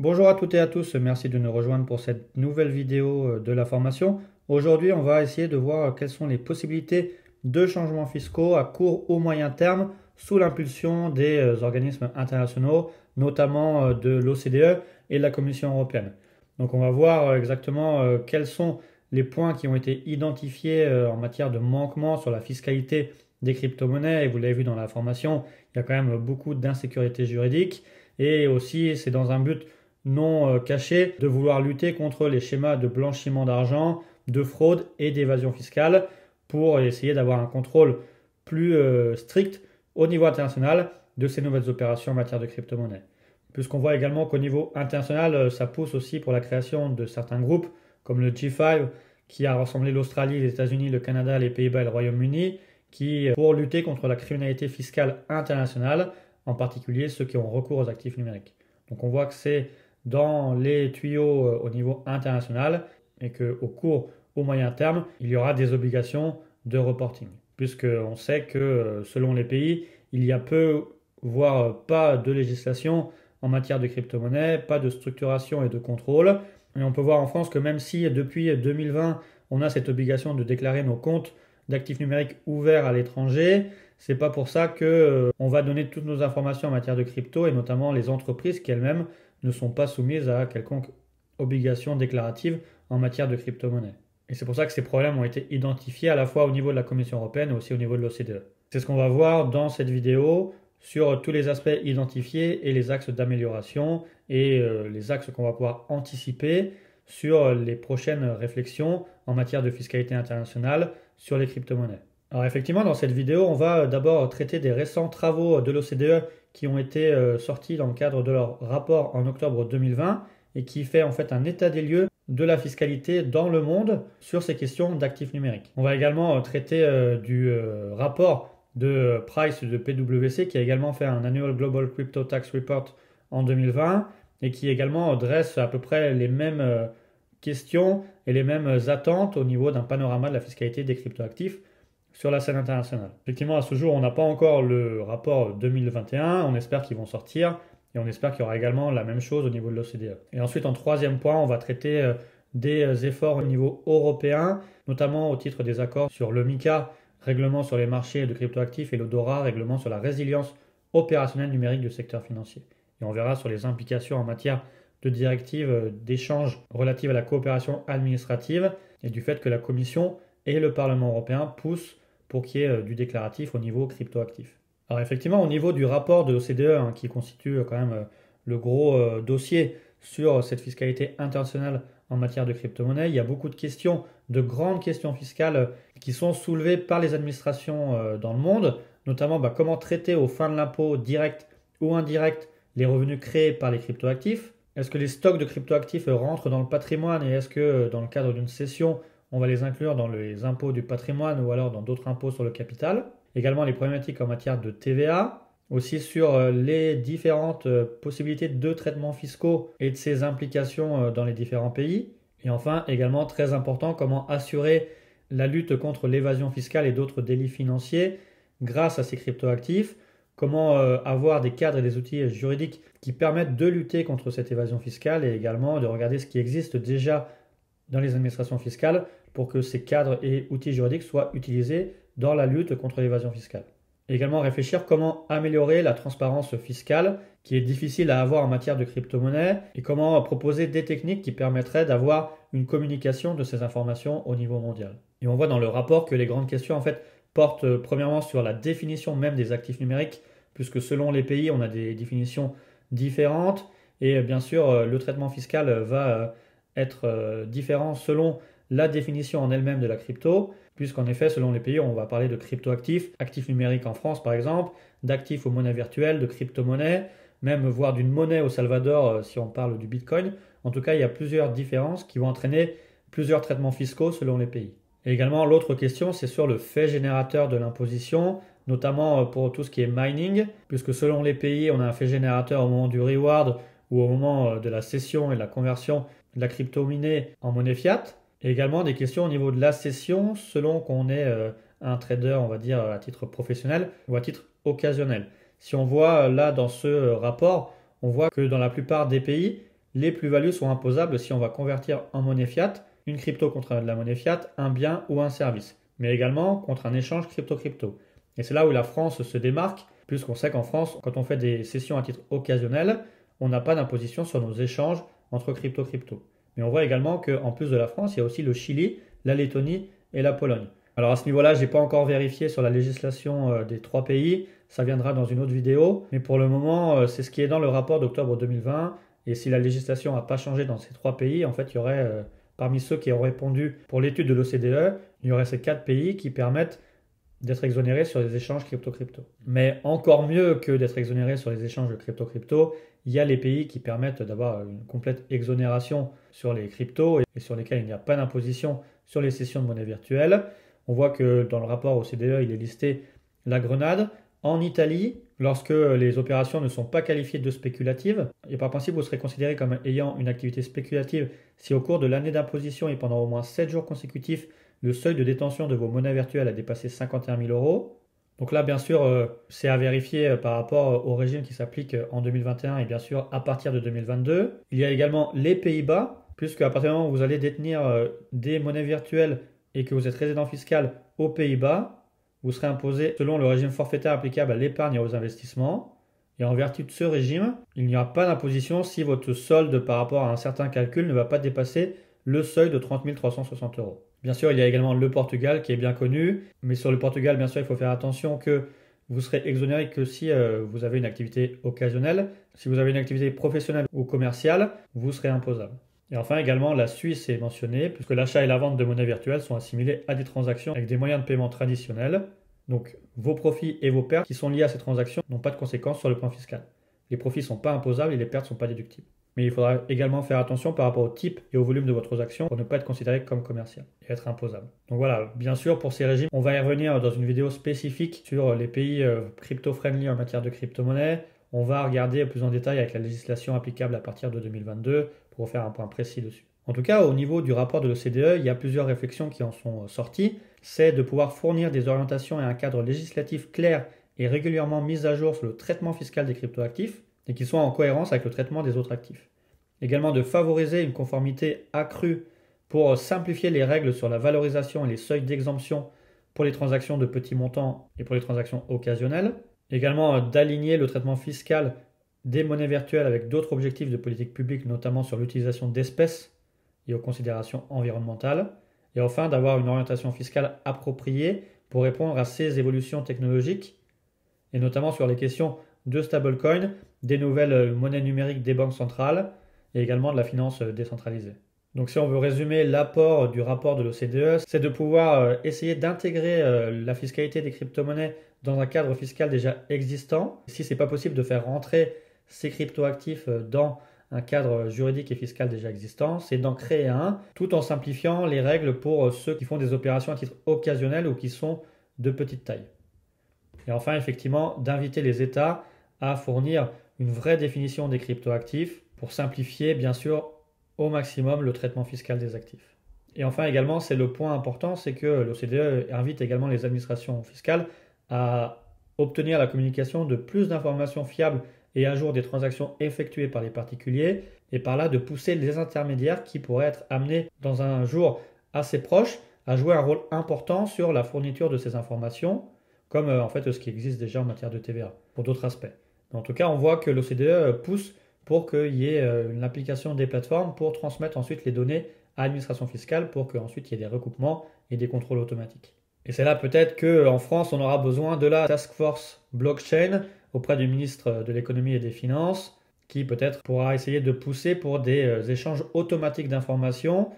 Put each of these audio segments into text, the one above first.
Bonjour à toutes et à tous, merci de nous rejoindre pour cette nouvelle vidéo de la formation. Aujourd'hui, on va essayer de voir quelles sont les possibilités de changements fiscaux à court ou moyen terme sous l'impulsion des organismes internationaux, notamment de l'OCDE et de la Commission européenne. Donc on va voir exactement quels sont les points qui ont été identifiés en matière de manquement sur la fiscalité des crypto-monnaies. Et vous l'avez vu dans la formation, il y a quand même beaucoup d'insécurité juridique. Et aussi, c'est dans un but non caché de vouloir lutter contre les schémas de blanchiment d'argent, de fraude et d'évasion fiscale pour essayer d'avoir un contrôle plus strict au niveau international de ces nouvelles opérations en matière de crypto-monnaie. Puisqu'on voit également qu'au niveau international, ça pousse aussi pour la création de certains groupes comme le G5 qui a rassemblé l'Australie, les États-Unis, le Canada, les Pays-Bas et le Royaume-Uni qui pour lutter contre la criminalité fiscale internationale, en particulier ceux qui ont recours aux actifs numériques. Donc on voit que c'est dans les tuyaux au niveau international et qu'au court ou moyen terme, il y aura des obligations de reporting. Puisqu'on sait que selon les pays, il y a peu, voire pas de législation en matière de crypto-monnaie, pas de structuration et de contrôle. Et on peut voir en France que même si depuis 2020, on a cette obligation de déclarer nos comptes d'actifs numériques ouverts à l'étranger, c'est pas pour ça que on va donner toutes nos informations en matière de crypto et notamment les entreprises qui elles-mêmes ne sont pas soumises à quelconque obligation déclarative en matière de crypto-monnaie. Et c'est pour ça que ces problèmes ont été identifiés à la fois au niveau de la Commission européenne et aussi au niveau de l'OCDE. C'est ce qu'on va voir dans cette vidéo sur tous les aspects identifiés et les axes d'amélioration et les axes qu'on va pouvoir anticiper sur les prochaines réflexions en matière de fiscalité internationale sur les crypto-monnaies. Alors effectivement, dans cette vidéo, on va d'abord traiter des récents travaux de l'OCDE qui ont été sortis dans le cadre de leur rapport en octobre 2020 et qui fait en fait un état des lieux de la fiscalité dans le monde sur ces questions d'actifs numériques. On va également traiter du rapport de Price de PwC qui a également fait un Annual Global Crypto Tax Report en 2020 et qui également dresse à peu près les mêmes questions et les mêmes attentes au niveau d'un panorama de la fiscalité des cryptoactifs sur la scène internationale. Effectivement, à ce jour, on n'a pas encore le rapport 2021, on espère qu'ils vont sortir et on espère qu'il y aura également la même chose au niveau de l'OCDE. Et ensuite, en troisième point, on va traiter des efforts au niveau européen, notamment au titre des accords sur le MiCA, règlement sur les marchés de cryptoactifs, et le DORA, règlement sur la résilience opérationnelle numérique du secteur financier. Et on verra sur les implications en matière de directives d'échange relatives à la coopération administrative et du fait que la Commission et le Parlement européen poussent pour qu'il y ait du déclaratif au niveau cryptoactif. Alors effectivement, au niveau du rapport de l'OCDE, qui constitue quand même le gros dossier sur cette fiscalité internationale en matière de crypto-monnaie, il y a beaucoup de questions, de grandes questions fiscales qui sont soulevées par les administrations dans le monde, notamment comment traiter aux fins de l'impôt direct ou indirect les revenus créés par les cryptoactifs. Est-ce que les stocks de cryptoactifs rentrent dans le patrimoine et est-ce que dans le cadre d'une cession, on va les inclure dans les impôts du patrimoine ou alors dans d'autres impôts sur le capital. Également les problématiques en matière de TVA, aussi sur les différentes possibilités de traitements fiscaux et de ses implications dans les différents pays. Et enfin, également très important, comment assurer la lutte contre l'évasion fiscale et d'autres délits financiers grâce à ces cryptoactifs. Comment avoir des cadres et des outils juridiques qui permettent de lutter contre cette évasion fiscale et également de regarder ce qui existe déjà dans les administrations fiscales pour que ces cadres et outils juridiques soient utilisés dans la lutte contre l'évasion fiscale. Et également réfléchir comment améliorer la transparence fiscale qui est difficile à avoir en matière de crypto-monnaie et comment proposer des techniques qui permettraient d'avoir une communication de ces informations au niveau mondial. Et on voit dans le rapport que les grandes questions en fait portent premièrement sur la définition même des actifs numériques puisque selon les pays on a des définitions différentes et bien sûr le traitement fiscal va être différent selon la définition en elle-même de la crypto, puisqu'en effet, selon les pays, on va parler de cryptoactifs, actifs numériques en France par exemple, d'actifs aux monnaies virtuelles, de crypto-monnaies, même voire d'une monnaie au Salvador si on parle du Bitcoin. En tout cas, il y a plusieurs différences qui vont entraîner plusieurs traitements fiscaux selon les pays. Et également, l'autre question, c'est sur le fait générateur de l'imposition, notamment pour tout ce qui est mining, puisque selon les pays, on a un fait générateur au moment du reward ou au moment de la cession et de la conversion de la crypto minée en monnaie fiat. Et également des questions au niveau de la cession selon qu'on est un trader, on va dire, à titre professionnel ou à titre occasionnel. Si on voit là dans ce rapport, on voit que dans la plupart des pays, les plus-values sont imposables si on va convertir en monnaie fiat, une crypto contre de la monnaie fiat, un bien ou un service, mais également contre un échange crypto-crypto. Et c'est là où la France se démarque, puisqu'on sait qu'en France, quand on fait des cessions à titre occasionnel, on n'a pas d'imposition sur nos échanges entre crypto-crypto. Mais on voit également qu'en plus de la France, il y a aussi le Chili, la Lettonie et la Pologne. Alors à ce niveau-là, je n'ai pas encore vérifié sur la législation des 3 pays, ça viendra dans une autre vidéo, mais pour le moment, c'est ce qui est dans le rapport d'octobre 2020, et si la législation n'a pas changé dans ces 3 pays, en fait, il y aurait, parmi ceux qui ont répondu pour l'étude de l'OCDE, il y aurait ces 4 pays qui permettent d'être exonérés sur les échanges crypto-crypto. Mais encore mieux que d'être exonérés sur les échanges crypto-crypto, il y a les pays qui permettent d'avoir une complète exonération sur les cryptos et sur lesquels il n'y a pas d'imposition sur les cessions de monnaie virtuelle. On voit que dans le rapport OCDE, il est listé la Grenade. En Italie, lorsque les opérations ne sont pas qualifiées de spéculatives, et par principe vous serez considéré comme ayant une activité spéculative si au cours de l'année d'imposition et pendant au moins 7 jours consécutifs, le seuil de détention de vos monnaies virtuelles a dépassé 51 000 euros. Donc là, bien sûr, c'est à vérifier par rapport au régime qui s'applique en 2021 et bien sûr à partir de 2022. Il y a également les Pays-Bas, puisque à partir du moment où vous allez détenir des monnaies virtuelles et que vous êtes résident fiscal aux Pays-Bas, vous serez imposé selon le régime forfaitaire applicable à l'épargne et aux investissements. Et en vertu de ce régime, il n'y aura pas d'imposition si votre solde par rapport à un certain calcul ne va pas dépasser le seuil de 30 360 euros. Bien sûr, il y a également le Portugal qui est bien connu, mais sur le Portugal, bien sûr, il faut faire attention que vous serez exonéré que si vous avez une activité occasionnelle. Si vous avez une activité professionnelle ou commerciale, vous serez imposable. Et enfin, également, la Suisse est mentionnée, puisque l'achat et la vente de monnaie virtuelle sont assimilés à des transactions avec des moyens de paiement traditionnels. Donc, vos profits et vos pertes qui sont liés à ces transactions n'ont pas de conséquences sur le plan fiscal. Les profits ne sont pas imposables et les pertes ne sont pas déductibles. Mais il faudra également faire attention par rapport au type et au volume de votre transaction pour ne pas être considéré comme commercial et être imposable. Donc voilà, bien sûr, pour ces régimes, on va y revenir dans une vidéo spécifique sur les pays crypto-friendly en matière de crypto-monnaie. On va regarder plus en détail avec la législation applicable à partir de 2022 pour faire un point précis dessus. En tout cas, au niveau du rapport de l'OCDE, il y a plusieurs réflexions qui en sont sorties. C'est de pouvoir fournir des orientations et un cadre législatif clair et régulièrement mis à jour sur le traitement fiscal des cryptoactifs et qui soient en cohérence avec le traitement des autres actifs. Également de favoriser une conformité accrue pour simplifier les règles sur la valorisation et les seuils d'exemption pour les transactions de petits montants et pour les transactions occasionnelles. Également d'aligner le traitement fiscal des monnaies virtuelles avec d'autres objectifs de politique publique, notamment sur l'utilisation d'espèces et aux considérations environnementales. Et enfin, d'avoir une orientation fiscale appropriée pour répondre à ces évolutions technologiques, et notamment sur les questions de stablecoin, des nouvelles monnaies numériques des banques centrales, et également de la finance décentralisée. Donc si on veut résumer l'apport du rapport de l'OCDE, c'est de pouvoir essayer d'intégrer la fiscalité des crypto-monnaies dans un cadre fiscal déjà existant. Si ce n'est pas possible de faire rentrer ces crypto-actifs dans un cadre juridique et fiscal déjà existant, c'est d'en créer un, tout en simplifiant les règles pour ceux qui font des opérations à titre occasionnel ou qui sont de petite taille. Et enfin, effectivement, d'inviter les États à fournir une vraie définition des crypto-actifs pour simplifier, bien sûr, au maximum le traitement fiscal des actifs. Et enfin également, c'est le point important, c'est que l'OCDE invite également les administrations fiscales à obtenir la communication de plus d'informations fiables et à jour des transactions effectuées par les particuliers, et par là de pousser les intermédiaires qui pourraient être amenés dans un jour assez proche à jouer un rôle important sur la fourniture de ces informations, comme en fait ce qui existe déjà en matière de TVA, pour d'autres aspects. Mais en tout cas, on voit que l'OCDE pousse pour qu'il y ait une application des plateformes pour transmettre ensuite les données à l'administration fiscale pour qu'ensuite il y ait des recoupements et des contrôles automatiques. Et c'est là peut-être qu'en France, on aura besoin de la task force blockchain auprès du ministre de l'économie et des finances qui peut-être pourra essayer de pousser pour des échanges automatiques d'informations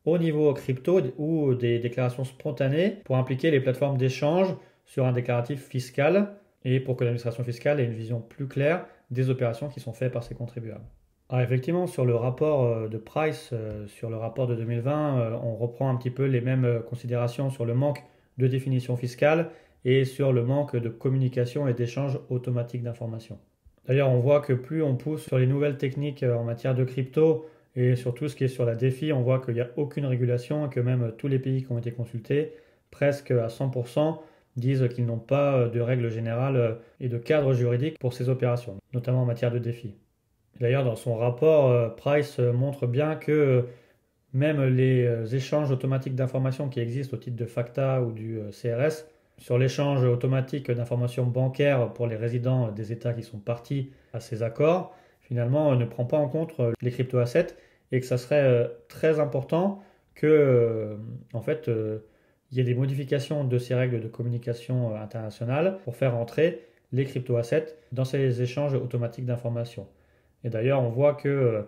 au niveau crypto ou des déclarations spontanées pour impliquer les plateformes d'échange sur un déclaratif fiscal et pour que l'administration fiscale ait une vision plus claire des opérations qui sont faites par ses contribuables. Alors effectivement, sur le rapport de Price, sur le rapport de 2020, on reprend un petit peu les mêmes considérations sur le manque de définition fiscale et sur le manque de communication et d'échange automatique d'informations. D'ailleurs, on voit que plus on pousse sur les nouvelles techniques en matière de crypto et sur tout ce qui est sur la DeFi, on voit qu'il n'y a aucune régulation et que même tous les pays qui ont été consultés, presque à 100%, disent qu'ils n'ont pas de règles générales et de cadre juridique pour ces opérations, notamment en matière de DeFi. D'ailleurs, dans son rapport, Price montre bien que même les échanges automatiques d'informations qui existent au titre de FACTA ou du CRS, sur l'échange automatique d'informations bancaires pour les résidents des États qui sont partis à ces accords, finalement ne prend pas en compte les crypto-assets et que ça serait très important que en fait, il y ait des modifications de ces règles de communication internationale pour faire entrer les crypto-assets dans ces échanges automatiques d'informations. Et d'ailleurs, on voit que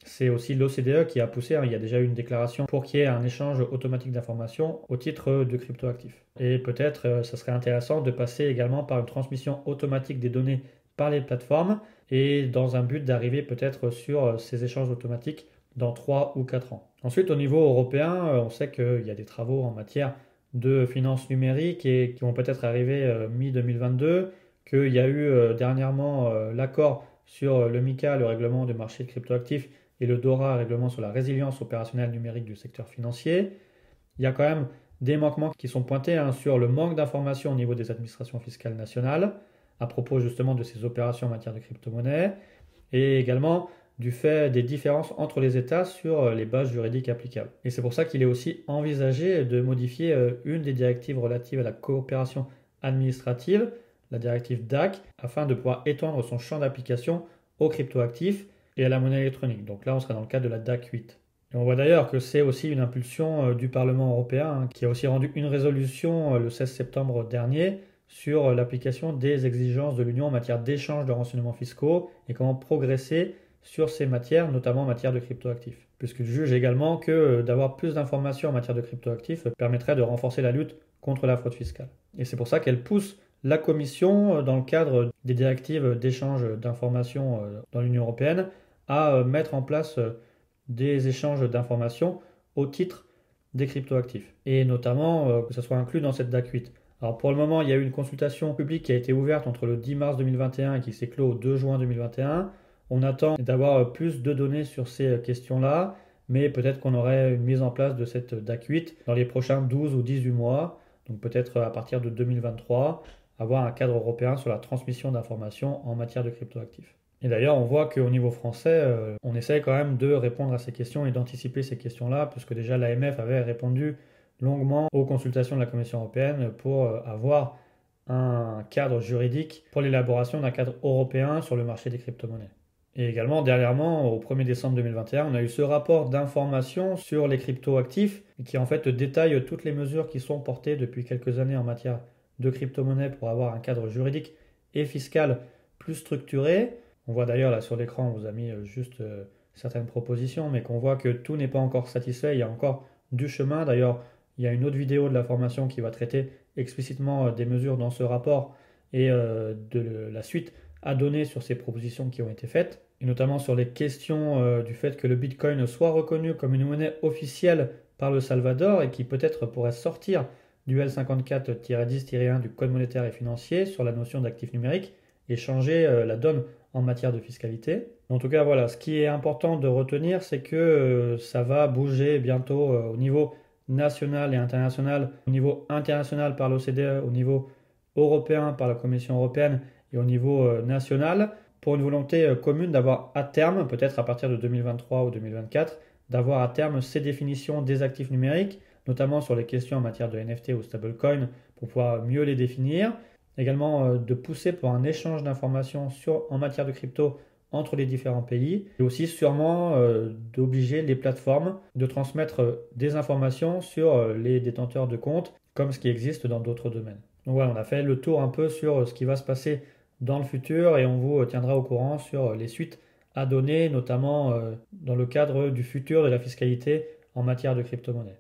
c'est aussi l'OCDE qui a poussé, il y a déjà eu une déclaration pour qu'il y ait un échange automatique d'informations au titre de cryptoactifs. Et peut-être ça serait intéressant de passer également par une transmission automatique des données par les plateformes et dans un but d'arriver peut-être sur ces échanges automatiques dans 3 ou 4 ans. Ensuite, au niveau européen, on sait qu'il y a des travaux en matière de finances numériques et qui vont peut-être arriver mi-2022, qu'il y a eu dernièrement l'accord sur le MiCA, le règlement du marché de cryptoactifs, et le DORA, règlement sur la résilience opérationnelle numérique du secteur financier. Il y a quand même des manquements qui sont pointés sur le manque d'informations au niveau des administrations fiscales nationales à propos justement de ces opérations en matière de crypto-monnaie et également du fait des différences entre les États sur les bases juridiques applicables. Et c'est pour ça qu'il est aussi envisagé de modifier une des directives relatives à la coopération administrative, la directive DAC, afin de pouvoir étendre son champ d'application aux cryptoactifs et à la monnaie électronique. Donc là, on sera dans le cadre de la DAC 8. Et on voit d'ailleurs que c'est aussi une impulsion du Parlement européen qui a aussi rendu une résolution le 16 septembre dernier sur l'application des exigences de l'Union en matière d'échange de renseignements fiscaux et comment progresser sur ces matières, notamment en matière de cryptoactifs. Puisqu'il juge également que d'avoir plus d'informations en matière de cryptoactifs permettrait de renforcer la lutte contre la fraude fiscale. Et c'est pour ça qu'elle pousse la Commission, dans le cadre des directives d'échange d'informations dans l'Union européenne, à mettre en place des échanges d'informations au titre des cryptoactifs. Et notamment que ce soit inclus dans cette DAC 8. Alors pour le moment, il y a eu une consultation publique qui a été ouverte entre le 10 mars 2021 et qui s'est clos au 2 juin 2021. On attend d'avoir plus de données sur ces questions-là, mais peut-être qu'on aurait une mise en place de cette DAC 8 dans les prochains 12 ou 18 mois, donc peut-être à partir de 2023, avoir un cadre européen sur la transmission d'informations en matière de cryptoactifs. Et d'ailleurs, on voit qu'au niveau français, on essaie quand même de répondre à ces questions et d'anticiper ces questions-là, puisque déjà l'AMF avait répondu longuement aux consultations de la Commission européenne pour avoir un cadre juridique pour l'élaboration d'un cadre européen sur le marché des crypto-monnaies. Et également, dernièrement, au 1er décembre 2021, on a eu ce rapport d'information sur les cryptoactifs qui en fait détaille toutes les mesures qui sont portées depuis quelques années en matière de crypto-monnaies pour avoir un cadre juridique et fiscal plus structuré. On voit d'ailleurs là sur l'écran, on vous a mis juste certaines propositions, mais qu'on voit que tout n'est pas encore satisfait, il y a encore du chemin. D'ailleurs, il y a une autre vidéo de la formation qui va traiter explicitement des mesures dans ce rapport et de la suite à donner sur ces propositions qui ont été faites, et notamment sur les questions du fait que le Bitcoin soit reconnu comme une monnaie officielle par le Salvador et qui peut-être pourrait sortir du L54-10-1 du Code monétaire et financier sur la notion d'actif numérique et changer la donne en matière de fiscalité. En tout cas, voilà, ce qui est important de retenir, c'est que ça va bouger bientôt au niveau national et international, au niveau international par l'OCDE, au niveau européen par la Commission européenne et au niveau national, pour une volonté commune d'avoir à terme, peut-être à partir de 2023 ou 2024, d'avoir à terme ces définitions des actifs numériques, notamment sur les questions en matière de NFT ou stablecoin, pour pouvoir mieux les définir. Également de pousser pour un échange d'informations en matière de crypto entre les différents pays. Et aussi sûrement d'obliger les plateformes de transmettre des informations sur les détenteurs de comptes, comme ce qui existe dans d'autres domaines. Donc voilà, on a fait le tour un peu sur ce qui va se passer dans le futur et on vous tiendra au courant sur les suites à donner, notamment dans le cadre du futur de la fiscalité en matière de crypto-monnaie.